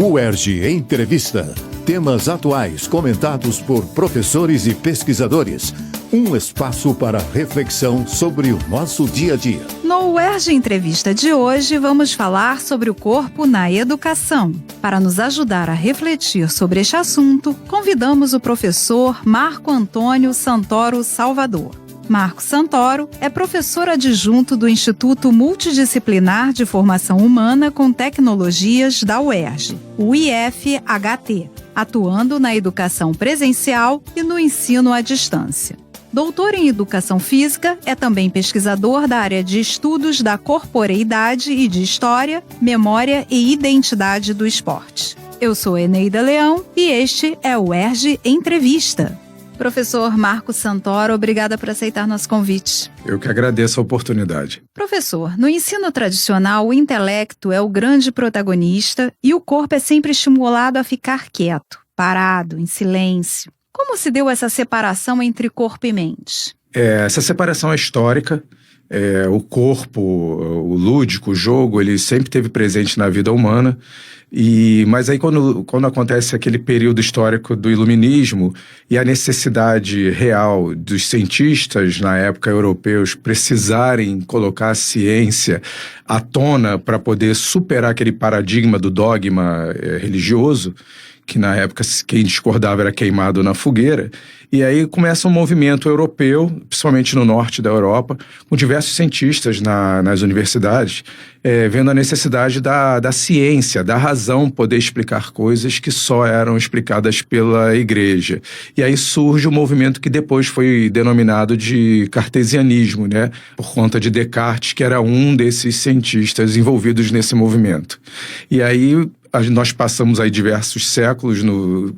UERJ Entrevista. Temas atuais comentados por professores e pesquisadores. Um espaço para reflexão sobre o nosso dia a dia. No UERJ Entrevista de hoje, vamos falar sobre o corpo na educação. Para nos ajudar a refletir sobre este assunto, convidamos o professor Marco Antônio Santoro Salvador. Marco Santoro é professor adjunto do Instituto Multidisciplinar de Formação Humana com Tecnologias da UERJ, o IFHT, atuando na educação presencial e no ensino à distância. Doutor em Educação Física, é também pesquisador da área de estudos da corporeidade e de história, memória e identidade do esporte. Eu sou Eneida Leão e este é o UERJ Entrevista. Professor Marco Santoro, obrigada por aceitar nosso convite. Eu que agradeço a oportunidade. Professor, no ensino tradicional, o intelecto é o grande protagonista e o corpo é sempre estimulado a ficar quieto, parado, em silêncio. Como se deu essa separação entre corpo e mente? Essa separação é histórica. O corpo, o lúdico, o jogo, ele sempre esteve presente na vida humana. Mas aí quando acontece aquele período histórico do iluminismo e a necessidade real dos cientistas, na época europeus, precisarem colocar a ciência à tona para poder superar aquele paradigma do dogma religioso, que na época quem discordava era queimado na fogueira. E aí começa um movimento europeu, principalmente no norte da Europa, com diversos cientistas nas universidades, vendo a necessidade da ciência, da razão poder explicar coisas que só eram explicadas pela igreja. E aí surge o movimento que depois foi denominado de cartesianismo, né? Por conta de Descartes, que era um desses cientistas envolvidos nesse movimento. E aí nós passamos aí diversos séculos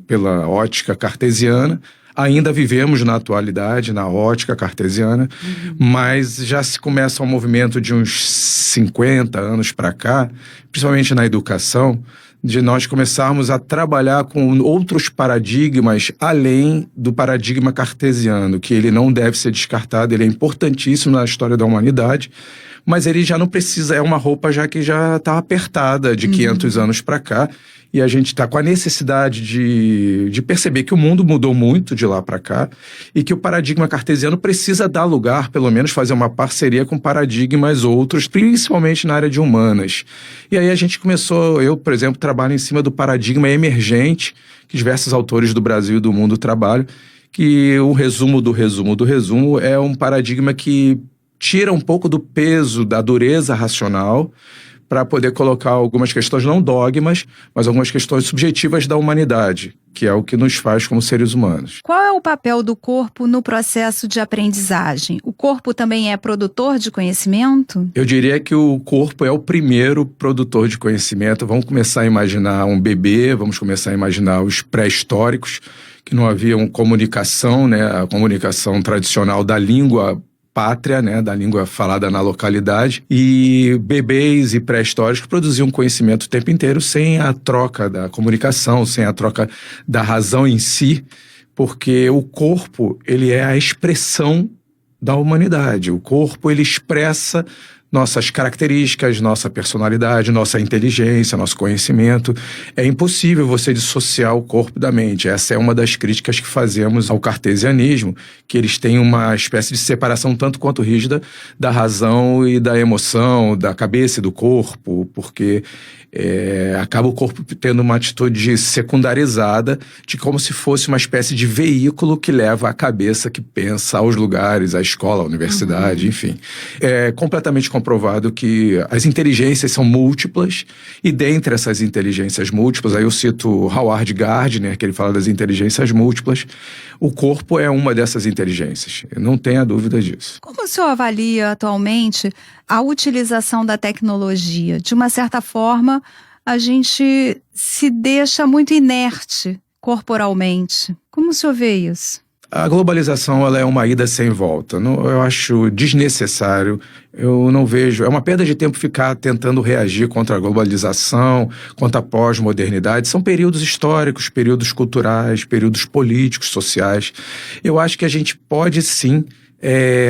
pela ótica cartesiana. Ainda vivemos na atualidade, na ótica cartesiana, mas já se começa um movimento de uns 50 anos para cá, principalmente na educação, de nós começarmos a trabalhar com outros paradigmas além do paradigma cartesiano, que ele não deve ser descartado, ele é importantíssimo na história da humanidade, mas ele já não precisa, é uma roupa já que já está apertada de 500 anos para cá, e a gente está com a necessidade de perceber que o mundo mudou muito de lá para cá e que o paradigma cartesiano precisa dar lugar, pelo menos fazer uma parceria com paradigmas outros, principalmente na área de humanas. E aí a gente começou, eu, por exemplo, trabalho em cima do paradigma emergente, que diversos autores do Brasil e do mundo trabalham, que o resumo do resumo do resumo é um paradigma que tira um pouco do peso da dureza racional para poder colocar algumas questões, não dogmas, mas algumas questões subjetivas da humanidade, que é o que nos faz como seres humanos. Qual é o papel do corpo no processo de aprendizagem? O corpo também é produtor de conhecimento? Eu diria que o corpo é o primeiro produtor de conhecimento. Vamos começar a imaginar um bebê, vamos começar a imaginar os pré-históricos, que não havia comunicação, né? A comunicação tradicional da língua pátria, né, da língua falada na localidade, e bebês e pré-históricos produziam conhecimento o tempo inteiro sem a troca da comunicação, sem a troca da razão em si, porque o corpo, ele é a expressão da humanidade. O corpo, ele expressa nossas características, nossa personalidade, nossa inteligência, nosso conhecimento. É impossível você dissociar o corpo da mente. Essa é uma das críticas que fazemos ao cartesianismo, que eles têm uma espécie de separação tanto quanto rígida da razão e da emoção, da cabeça e do corpo, porque acaba o corpo tendo uma atitude secundarizada de como se fosse uma espécie de veículo que leva a cabeça que pensa aos lugares, à escola, à universidade, enfim. É completamente comprovado que as inteligências são múltiplas e dentre essas inteligências múltiplas, aí eu cito Howard Gardner, que ele fala das inteligências múltiplas, o corpo é uma dessas inteligências, não tenha dúvida disso. Como o senhor avalia atualmente a utilização da tecnologia? De uma certa forma, a gente se deixa muito inerte corporalmente. Como o senhor vê isso? A globalização, ela é uma ida sem volta. Eu acho desnecessário, eu não vejo... É uma perda de tempo ficar tentando reagir contra a globalização, contra a pós-modernidade. São períodos históricos, períodos culturais, períodos políticos, sociais. Eu acho que a gente pode, sim,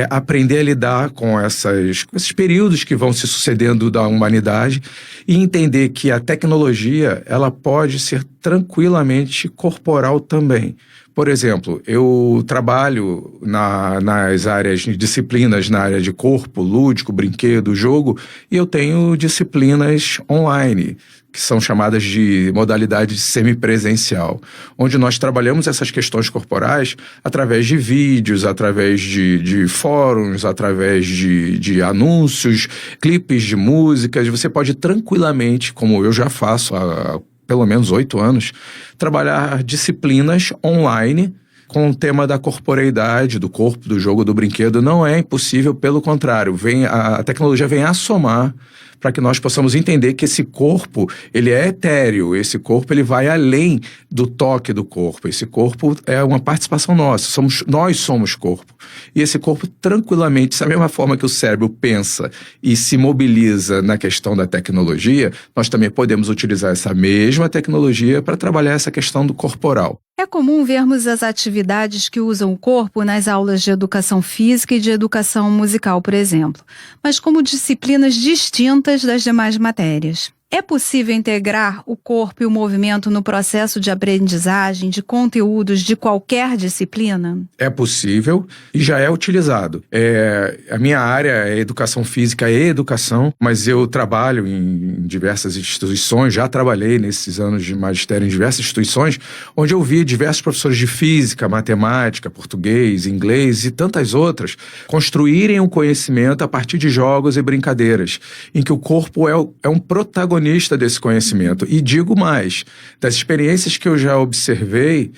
aprender a lidar com esses períodos que vão se sucedendo da humanidade e entender que a tecnologia ela pode ser tranquilamente corporal também. Por exemplo, eu trabalho nas áreas de disciplinas, na área de corpo, lúdico, brinquedo, jogo, e eu tenho disciplinas online, que são chamadas de modalidade semipresencial, onde nós trabalhamos essas questões corporais através de vídeos, através de fóruns, através de anúncios, clipes de músicas. Você pode tranquilamente, como eu já faço há pelo menos 8 anos, trabalhar disciplinas online com o tema da corporeidade, do corpo, do jogo, do brinquedo. Não é impossível, pelo contrário, a tecnologia vem a somar para que nós possamos entender que esse corpo, ele é etéreo, esse corpo ele vai além do toque do corpo, esse corpo é uma participação nossa, nós somos corpo. E esse corpo tranquilamente, da mesma forma que o cérebro pensa e se mobiliza na questão da tecnologia, nós também podemos utilizar essa mesma tecnologia para trabalhar essa questão do corporal. É comum vermos as atividades que usam o corpo nas aulas de educação física e de educação musical, por exemplo, mas como disciplinas distintas das demais matérias. É possível integrar o corpo e o movimento no processo de aprendizagem de conteúdos de qualquer disciplina? É possível e já é utilizado. A minha área é educação física e educação, mas eu trabalho em diversas instituições, já trabalhei nesses anos de magistério em diversas instituições, onde eu vi diversos professores de física, matemática, português, inglês e tantas outras construírem um conhecimento a partir de jogos e brincadeiras, em que o corpo é um protagonista desse conhecimento. E digo mais, das experiências que eu já observei,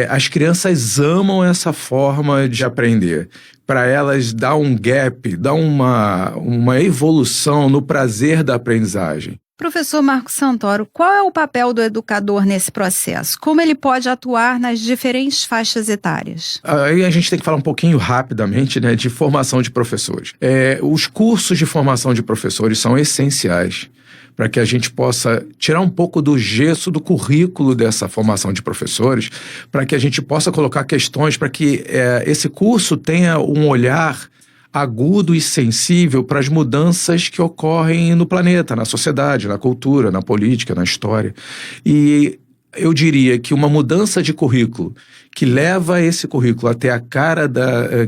as crianças amam essa forma de aprender. Para elas dá um gap, dá uma evolução no prazer da aprendizagem. Professor Marco Santoro, qual é o papel do educador nesse processo? Como ele pode atuar nas diferentes faixas etárias? Aí a gente tem que falar um pouquinho rapidamente, né, de formação de professores. Os cursos de formação de professores são essenciais para que a gente possa tirar um pouco do gesso do currículo dessa formação de professores, para que a gente possa colocar questões, para que esse curso tenha um olhar agudo e sensível para as mudanças que ocorrem no planeta, na sociedade, na cultura, na política, na história. E eu diria que uma mudança de currículo que leva esse currículo até a cara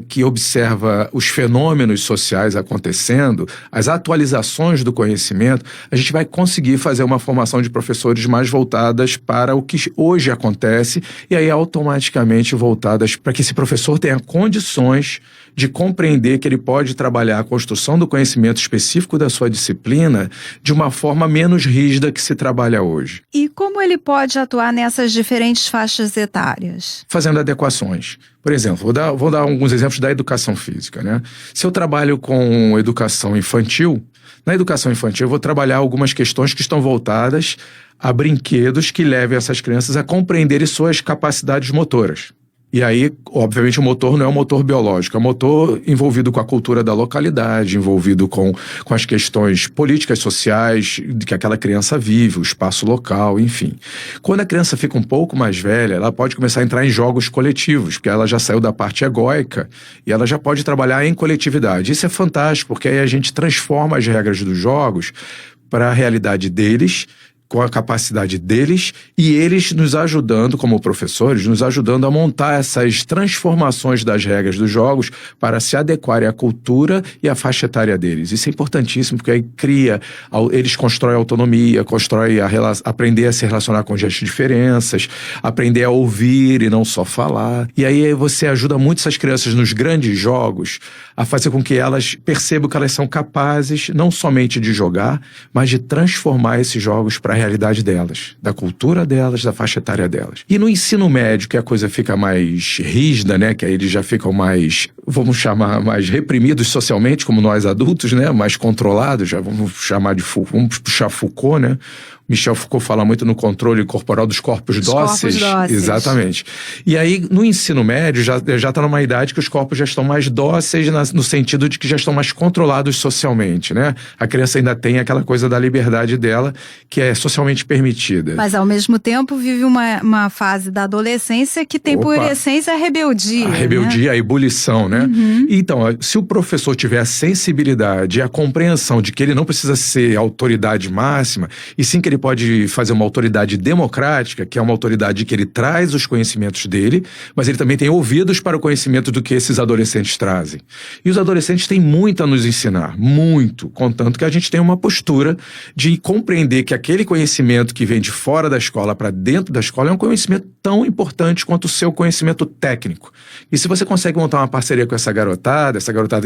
que observa os fenômenos sociais acontecendo, as atualizações do conhecimento, a gente vai conseguir fazer uma formação de professores mais voltadas para o que hoje acontece e aí automaticamente voltadas para que esse professor tenha condições de compreender que ele pode trabalhar a construção do conhecimento específico da sua disciplina de uma forma menos rígida que se trabalha hoje. E como ele pode atuar nessas diferentes faixas etárias? Fazendo adequações. Por exemplo, vou dar alguns exemplos da educação física, né? Se eu trabalho com educação infantil, na educação infantil eu vou trabalhar algumas questões que estão voltadas a brinquedos que levem essas crianças a compreenderem suas capacidades motoras. E aí, obviamente, o motor não é um motor biológico, é um motor envolvido com a cultura da localidade, envolvido com as questões políticas, sociais que aquela criança vive, o espaço local, enfim. Quando a criança fica um pouco mais velha, ela pode começar a entrar em jogos coletivos, porque ela já saiu da parte egóica e ela já pode trabalhar em coletividade. Isso é fantástico, porque aí a gente transforma as regras dos jogos para a realidade deles, com a capacidade deles e eles nos ajudando, como professores, nos ajudando a montar essas transformações das regras dos jogos para se adequarem à cultura e à faixa etária deles. Isso é importantíssimo porque aí eles constroem autonomia, aprender a se relacionar com as diferenças, aprender a ouvir e não só falar. E aí você ajuda muito essas crianças nos grandes jogos a fazer com que elas percebam que elas são capazes não somente de jogar, mas de transformar esses jogos para a realidade delas, da cultura delas, da faixa etária delas. E no ensino médio, que a coisa fica mais rígida, né, que aí eles já ficam mais, vamos chamar, mais reprimidos socialmente, como nós adultos, né, mais controlados, já vamos puxar Foucault, né, Michel Foucault fala muito no controle corporal dos corpos dóceis. Exatamente. E aí, no ensino médio, já está numa idade que os corpos já estão mais dóceis no sentido de que já estão mais controlados socialmente, né? A criança ainda tem aquela coisa da liberdade dela, que é socialmente permitida. Mas, ao mesmo tempo, vive uma fase da adolescência que tem por essência a rebeldia. A rebeldia, né? A ebulição, né? Então, se o professor tiver a sensibilidade e a compreensão de que ele não precisa ser autoridade máxima, e sim que ele pode fazer uma autoridade democrática, que é uma autoridade que ele traz os conhecimentos dele, mas ele também tem ouvidos para o conhecimento do que esses adolescentes trazem. E os adolescentes têm muito a nos ensinar, muito, contanto que a gente tem uma postura de compreender que aquele conhecimento que vem de fora da escola para dentro da escola é um conhecimento tão importante quanto o seu conhecimento técnico. E se você consegue montar uma parceria com essa garotada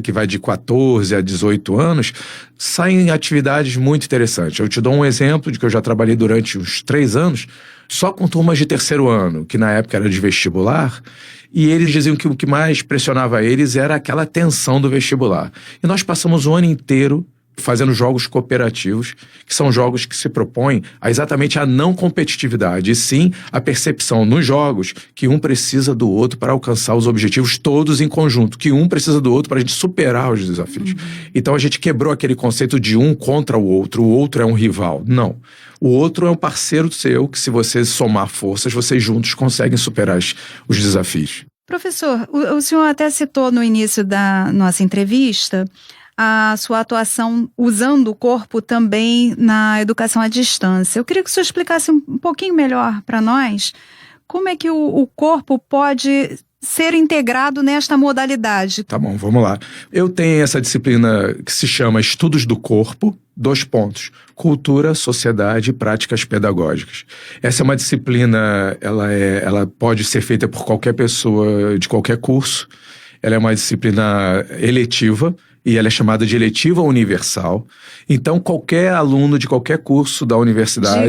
que vai de 14 a 18 anos, saem atividades muito interessantes. Eu te dou um exemplo de que eu já trabalhei durante uns 3 anos, só com turmas de terceiro ano, que na época era de vestibular, e eles diziam que o que mais pressionava eles era aquela tensão do vestibular. E nós passamos o ano inteiro fazendo jogos cooperativos, que são jogos que se propõem exatamente a não competitividade, e sim a percepção nos jogos que um precisa do outro para alcançar os objetivos todos em conjunto, que um precisa do outro para a gente superar os desafios. Então a gente quebrou aquele conceito de um contra o outro é um rival. Não. O outro é um parceiro seu, que se você somar forças, vocês juntos conseguem superar os desafios. Professor, o senhor até citou no início da nossa entrevista a sua atuação usando o corpo também na educação à distância. Eu queria que o senhor explicasse um pouquinho melhor para nós como é que o corpo pode ser integrado nesta modalidade. Tá bom, vamos lá. Eu tenho essa disciplina que se chama Estudos do Corpo, 2 pontos. Cultura, sociedade e práticas pedagógicas. Essa é uma disciplina, ela pode ser feita por qualquer pessoa de qualquer curso. Ela é uma disciplina eletiva, e ela é chamada de eletiva universal. Então, qualquer aluno de qualquer curso da universidade...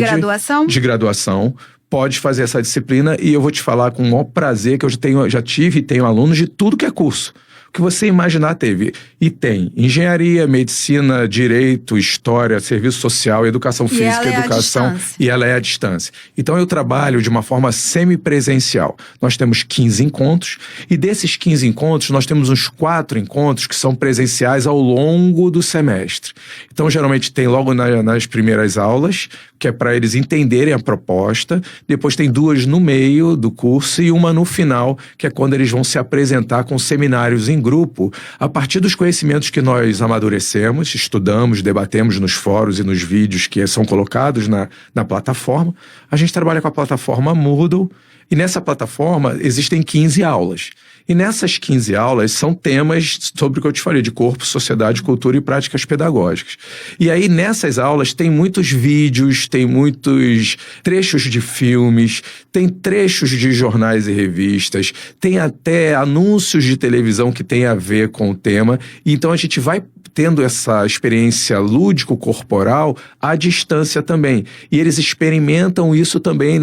De graduação, pode fazer essa disciplina, e eu vou te falar com o maior prazer que eu já tive e tenho alunos de tudo que é curso. O que você imaginar teve. E tem engenharia, medicina, direito, história, serviço social, educação física, educação. E ela é à distância. Então eu trabalho de uma forma semipresencial. Nós temos 15 encontros, e desses 15 encontros nós temos uns 4 encontros que são presenciais ao longo do semestre. Então geralmente tem logo nas primeiras aulas, que é para eles entenderem a proposta. Depois tem 2 no meio do curso e uma no final, que é quando eles vão se apresentar com seminários em grupo, a partir dos conhecimentos que nós amadurecemos, estudamos, debatemos nos fóruns e nos vídeos que são colocados na plataforma. A gente trabalha com a plataforma Moodle, e nessa plataforma existem 15 aulas. E nessas 15 aulas são temas sobre o que eu te falei, de corpo, sociedade, cultura e práticas pedagógicas. E aí nessas aulas tem muitos vídeos, tem muitos trechos de filmes, tem trechos de jornais e revistas, tem até anúncios de televisão que tem a ver com o tema. E então a gente vai tendo essa experiência lúdico-corporal à distância também. E eles experimentam isso também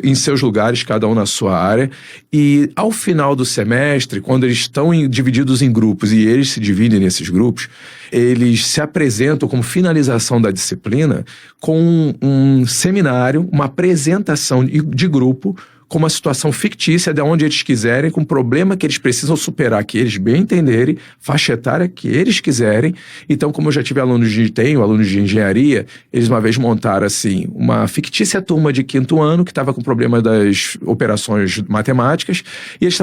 em seus lugares, cada um na sua área. E ao final do semestre, quando eles estão divididos em grupos e eles se dividem nesses grupos, eles se apresentam como finalização da disciplina com um seminário, uma apresentação de grupo, com uma situação fictícia de onde eles quiserem, com um problema que eles precisam superar, que eles bem entenderem, faixa etária que eles quiserem. Então, como eu já tive alunos de engenharia, eles uma vez montaram assim, uma fictícia turma de 5º ano que estava com problema das operações matemáticas, e eles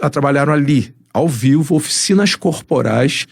trabalharam ali, ao vivo, oficinas corporais,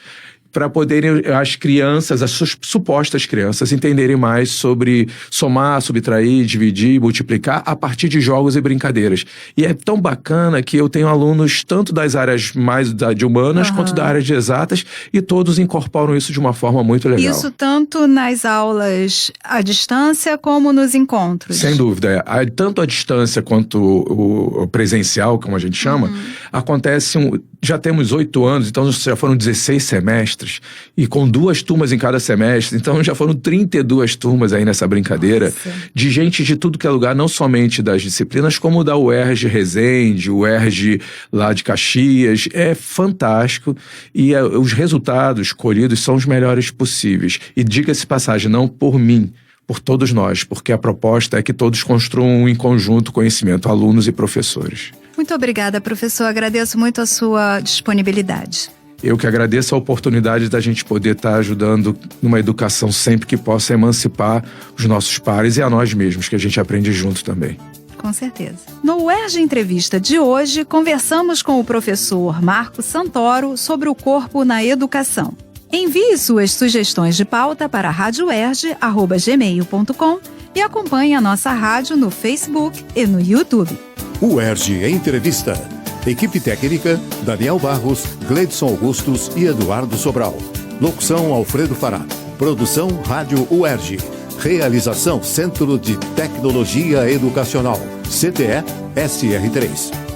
para poderem as crianças, as supostas crianças, entenderem mais sobre somar, subtrair, dividir, multiplicar a partir de jogos e brincadeiras. E é tão bacana que eu tenho alunos tanto das áreas mais de humanas quanto da área de exatas, e todos incorporam isso de uma forma muito legal. Isso tanto nas aulas à distância como nos encontros? Sem dúvida. Tanto à distância quanto o presencial, como a gente chama, acontece... Já temos 8 anos, então já foram 16 semestres, e com 2 turmas em cada semestre, então já foram 32 turmas aí nessa brincadeira. Nossa. De gente de tudo que é lugar, não somente das disciplinas, como da UERJ Resende, UERJ lá de Caxias. É fantástico, e os resultados colhidos são os melhores possíveis. E diga-se passagem, não por mim, por todos nós, porque a proposta é que todos construam em conjunto conhecimento, alunos e professores. Muito obrigada, professor. Agradeço muito a sua disponibilidade. Eu que agradeço a oportunidade da gente poder estar ajudando numa educação sempre que possa emancipar os nossos pares e a nós mesmos, que a gente aprende junto também. Com certeza. No UERJ Entrevista de hoje, conversamos com o professor Marco Santoro sobre o corpo na educação. Envie suas sugestões de pauta para radioerj@gmail.com e acompanhe a nossa rádio no Facebook e no YouTube. UERJ Entrevista. Equipe técnica, Daniel Barros, Gleidson Augustos e Eduardo Sobral. Locução, Alfredo Fará. Produção, Rádio UERJ. Realização, Centro de Tecnologia Educacional. CTE SR3.